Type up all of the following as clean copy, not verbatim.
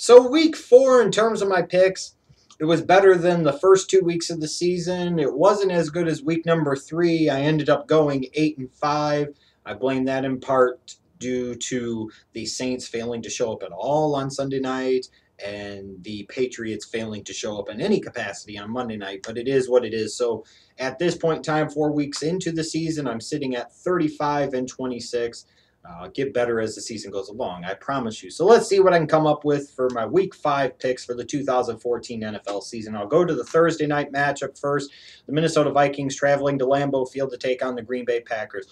So week 4, in terms of my picks, it was better than the first 2 weeks of the season. It wasn't as good as week number 3. I ended up going 8-5. I blame that in part due to the Saints failing to show up at all on Sunday night and the Patriots failing to show up in any capacity on Monday night. But it is what it is. So at this point in time, 4 weeks into the season, I'm sitting at 35-26. Get better as the season goes along, I promise you. So let's see what I can come up with for my Week 5 picks for the 2014 NFL season. I'll go to the Thursday night matchup first. The Minnesota Vikings traveling to Lambeau Field to take on the Green Bay Packers.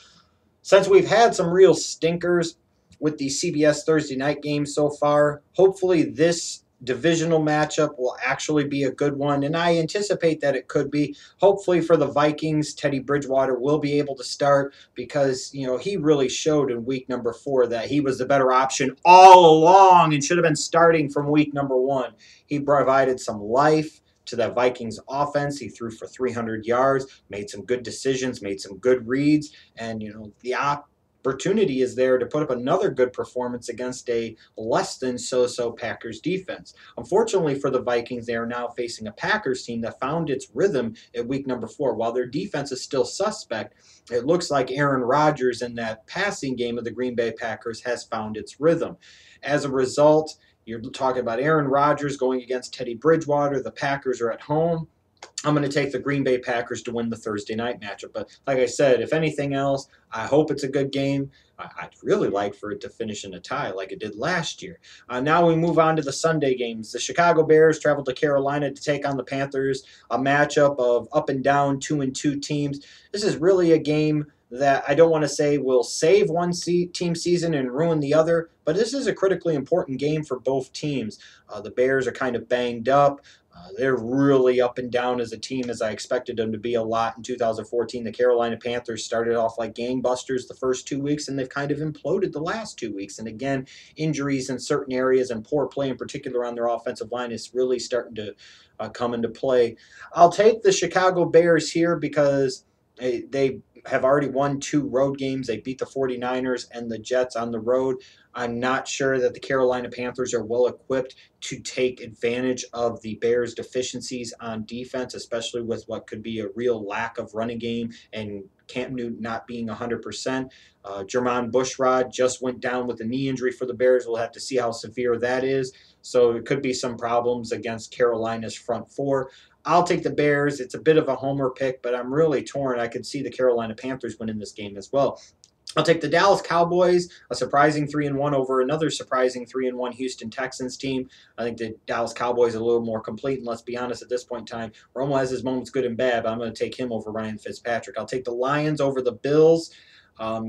Since we've had some real stinkers with the CBS Thursday night games so far, hopefully this divisional matchup will actually be a good one, and I anticipate that it could be. Hopefully for the Vikings, Teddy Bridgewater will be able to start because, he really showed in week number 4 that he was the better option all along and should have been starting from week number 1. He provided some life to that Vikings offense. He threw for 300 yards, made some good decisions, made some good reads, and the opportunity is there to put up another good performance against a less than so-so Packers defense. Unfortunately for the Vikings, they are now facing a Packers team that found its rhythm at week number 4. While their defense is still suspect, it looks like Aaron Rodgers in that passing game of the Green Bay Packers has found its rhythm. As a result, you're talking about Aaron Rodgers going against Teddy Bridgewater. The Packers are at home. I'm going to take the Green Bay Packers to win the Thursday night matchup. But like I said, if anything else, I hope it's a good game. I'd really like for it to finish in a tie like it did last year. Now we move on to the Sunday games. The Chicago Bears travel to Carolina to take on the Panthers, a matchup of up and down 2-2 teams. This is really a game that I don't want to say will save one team season and ruin the other, but this is a critically important game for both teams. The Bears are kind of banged up. They're really up and down as a team, as I expected them to be a lot in 2014. The Carolina Panthers started off like gangbusters the first 2 weeks, and they've kind of imploded the last 2 weeks. And again, injuries in certain areas and poor play in particular on their offensive line is really starting to come into play. I'll take the Chicago Bears here because they have already won 2 road games. They beat the 49ers and the Jets on the road. I'm not sure that the Carolina Panthers are well equipped to take advantage of the Bears' deficiencies on defense, especially with what could be a real lack of running game and Cam Newton not being 100%. Jermon Bushrod just went down with a knee injury for the Bears. We'll have to see how severe that is. So it could be some problems against Carolina's front 4. I'll take the Bears. It's a bit of a homer pick, but I'm really torn. I could see the Carolina Panthers winning this game as well. I'll take the Dallas Cowboys, a surprising 3-1 over another surprising 3-1 Houston Texans team. I think the Dallas Cowboys are a little more complete, and let's be honest, at this point in time, Romo has his moments good and bad, but I'm going to take him over Ryan Fitzpatrick. I'll take the Lions over the Bills.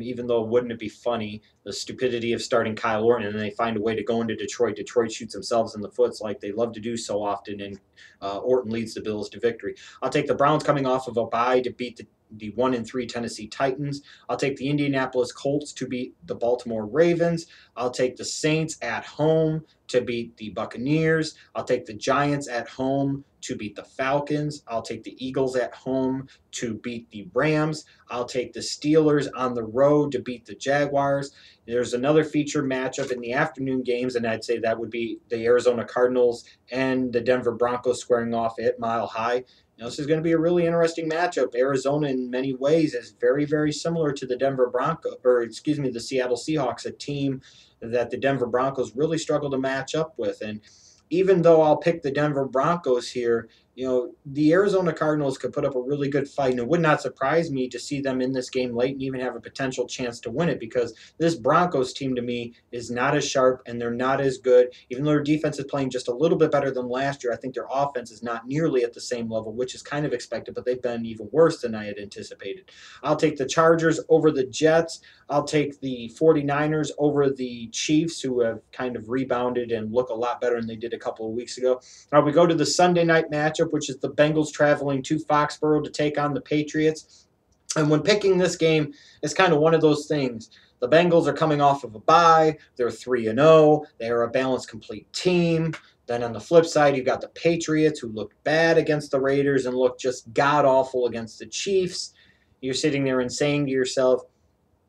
Even though wouldn't it be funny, the stupidity of starting Kyle Orton and then they find a way to go into Detroit. Detroit shoots themselves in the foot like they love to do so often, and Orton leads the Bills to victory. I'll take the Browns coming off of a bye to beat the 1-3 Tennessee Titans. I'll take the Indianapolis Colts to beat the Baltimore Ravens. I'll take the Saints at home to beat the Buccaneers. I'll take the Giants at home to beat the Falcons. I'll take the Eagles at home to beat the Rams. I'll take the Steelers on the road to beat the Jaguars. There's another feature matchup in the afternoon games, and I'd say that would be the Arizona Cardinals and the Denver Broncos squaring off at Mile High. This is going to be a really interesting matchup. Arizona, in many ways, is very, very similar to the the Seattle Seahawks, a team that the Denver Broncos really struggle to match up with. And even though I'll pick the Denver Broncos here, the Arizona Cardinals could put up a really good fight, and it would not surprise me to see them in this game late and even have a potential chance to win it, because this Broncos team to me is not as sharp and they're not as good. Even though their defense is playing just a little bit better than last year, I think their offense is not nearly at the same level, which is kind of expected, but they've been even worse than I had anticipated. I'll take the Chargers over the Jets. I'll take the 49ers over the Chiefs, who have kind of rebounded and look a lot better than they did a couple of weeks ago. Now we go to the Sunday night matchup, which is the Bengals traveling to Foxborough to take on the Patriots. And when picking this game, it's kind of one of those things. The Bengals are coming off of a bye. They're 3-0. They are a balanced, complete team. Then on the flip side, you've got the Patriots, who looked bad against the Raiders and looked just god-awful against the Chiefs. You're sitting there and saying to yourself,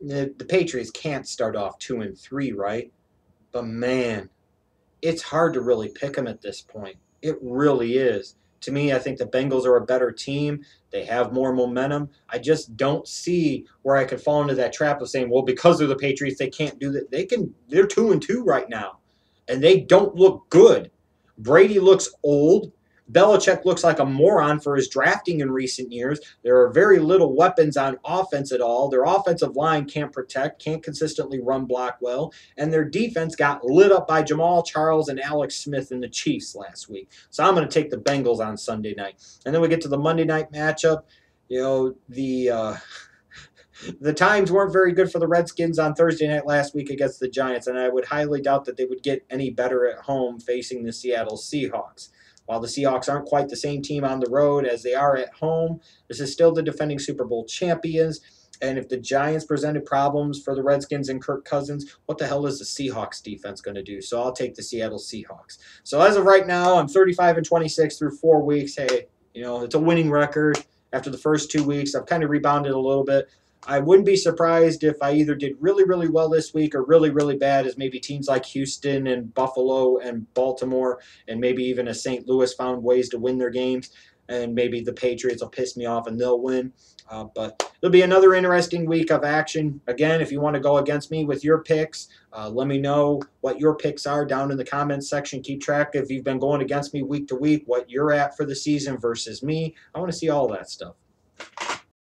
the Patriots can't start off 2-3, right? But man, it's hard to really pick them at this point. It really is. To me, I think the Bengals are a better team. They have more momentum. I just don't see where I could fall into that trap of saying, well, because they're the Patriots, they can't do that. They can. They're 2-2 right now, and they don't look good. Brady looks old. Belichick looks like a moron for his drafting in recent years. There are very little weapons on offense at all. Their offensive line can't protect, can't consistently run block well, and their defense got lit up by Jamal Charles and Alex Smith in the Chiefs last week. So I'm going to take the Bengals on Sunday night. And then we get to the Monday night matchup. You know, the times weren't very good for the Redskins on Thursday night last week against the Giants, and I would highly doubt that they would get any better at home facing the Seattle Seahawks. While the Seahawks aren't quite the same team on the road as they are at home, this is still the defending Super Bowl champions. And if the Giants presented problems for the Redskins and Kirk Cousins, what the hell is the Seahawks defense going to do? So I'll take the Seattle Seahawks. So as of right now, I'm 35-26 through 4 weeks. Hey, it's a winning record after the first 2 weeks. I've kind of rebounded a little bit. I wouldn't be surprised if I either did really, really well this week or really, really bad as maybe teams like Houston and Buffalo and Baltimore and maybe even a St. Louis found ways to win their games. And maybe the Patriots will piss me off and they'll win. But it'll be another interesting week of action. Again, if you want to go against me with your picks, let me know what your picks are down in the comments section. Keep track if you've been going against me week to week, what you're at for the season versus me. I want to see all that stuff.